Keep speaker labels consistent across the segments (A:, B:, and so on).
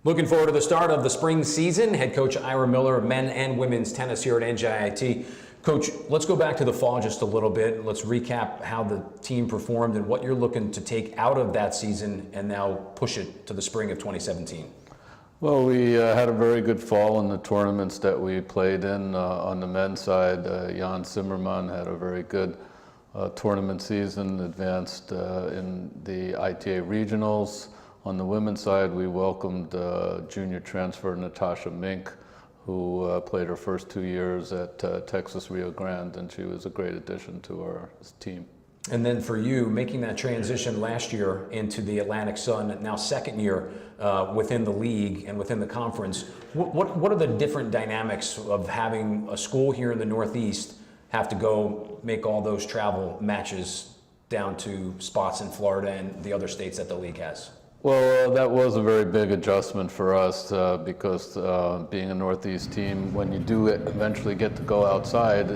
A: Looking forward to the start of the spring season. Head coach Ira Miller of men and women's tennis here at NJIT. Coach, let's go back to the fall just a little bit. Let's recap how the team performed and what you're looking to take out of that season and now push it to the spring of 2017.
B: Well, we had a very good fall in the tournaments that we played in. On the men's side, Jan Zimmerman had a very good tournament season, advanced in the ITA regionals. On the women's side, we welcomed junior transfer Natasha Mink, who played her first 2 years at Texas Rio Grande, and she was a great addition to our team.
A: And then for you, making that transition last year into the Atlantic Sun, now second year within the league and within the conference, what are the different dynamics of having a school here in the Northeast have to go make all those travel matches down to spots in Florida and the other states that the league has?
B: Well, that was a very big adjustment for us because being a Northeast team, when you do eventually get to go outside,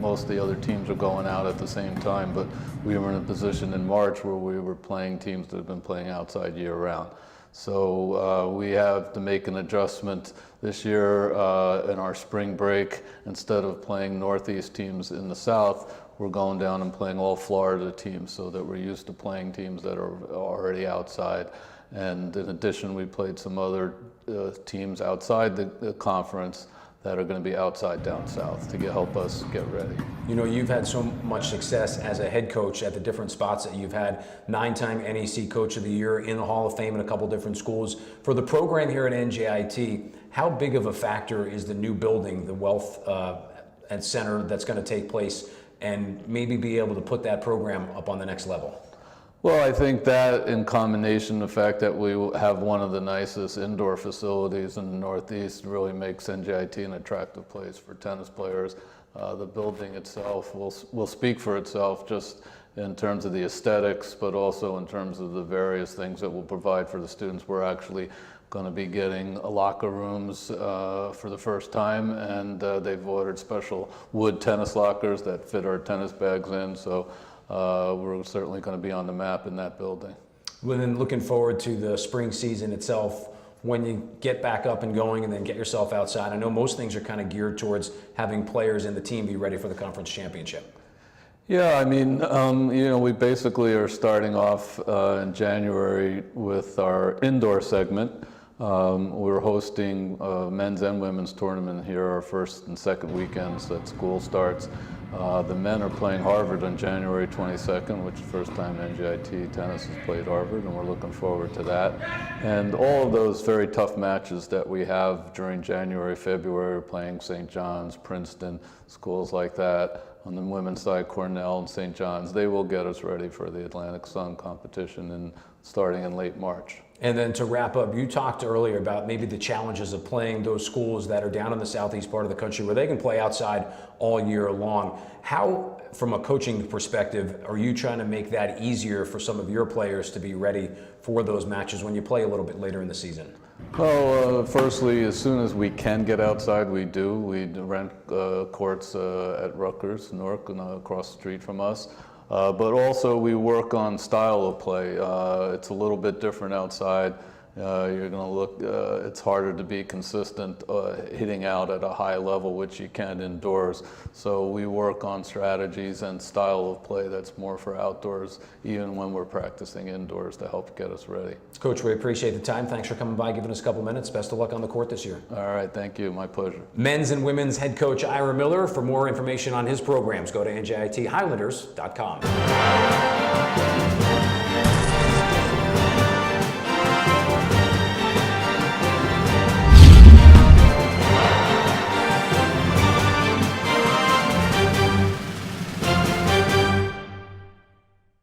B: most of the other teams are going out at the same time, but we were in a position in March where we were playing teams that have been playing outside year-round. So we have to make an adjustment this year in our spring break. Instead of playing Northeast teams in the South, we're going down and playing all Florida teams so that we're used to playing teams that are already outside. And in addition, we played some other teams outside the conference that are going to be outside down south to help us get ready.
A: You know, you've had so much success as a head coach at the different spots that you've had. 9-time NEC Coach of the Year, in the Hall of Fame in a couple different schools. For the program here at NJIT, how big of a factor is the new building, the Wealth and Center that's going to take place, and maybe be able to put that program up on the next level?
B: Well, I think that in combination, the fact that we have one of the nicest indoor facilities in the Northeast really makes NJIT an attractive place for tennis players. The building itself will speak for itself just in terms of the aesthetics, but also in terms of the various things that we'll provide for the students. We're actually going to be getting locker rooms for the first time, and they've ordered special wood tennis lockers that fit our tennis bags in. So we're certainly going to be on the map in that building.
A: Well, then looking forward to the spring season itself, when you get back up and going and then get yourself outside. I know most things are kind of geared towards having players in the team be ready for the conference championship.
B: Yeah, I mean, you know, we basically are starting off in January with our indoor segment. We're hosting a men's and women's tournament here, our first and second weekends that school starts. The men are playing Harvard on January 22nd, which is the first time NJIT tennis has played Harvard, and we're looking forward to that. And all of those very tough matches that we have during January, February, we're playing St. John's, Princeton, schools like that. On the women's side, Cornell and St. John's, they will get us ready for the Atlantic Sun competition starting in late March.
A: And then to wrap up, you talked earlier about maybe the challenges of playing those schools that are down in the southeast part of the country where they can play outside all year long. How, from a coaching perspective, are you trying to make that easier for some of your players to be ready for those matches when you play a little bit later in the season?
B: Well, firstly, as soon as we can get outside, we do. We rent courts at Rutgers, Newark, across the street from us. But also we work on style of play. It's a little bit different outside. You're going to look, it's harder to be consistent hitting out at a high level, which you can indoors. So we work on strategies and style of play that's more for outdoors, even when we're practicing indoors, to help get us ready.
A: Coach, we appreciate the time. Thanks for coming by, giving us a couple minutes. Best of luck on the court this year.
B: All right, thank you. My pleasure.
A: Men's and women's head coach Ira Miller. For more information on his programs, go to NJITHighlanders.com.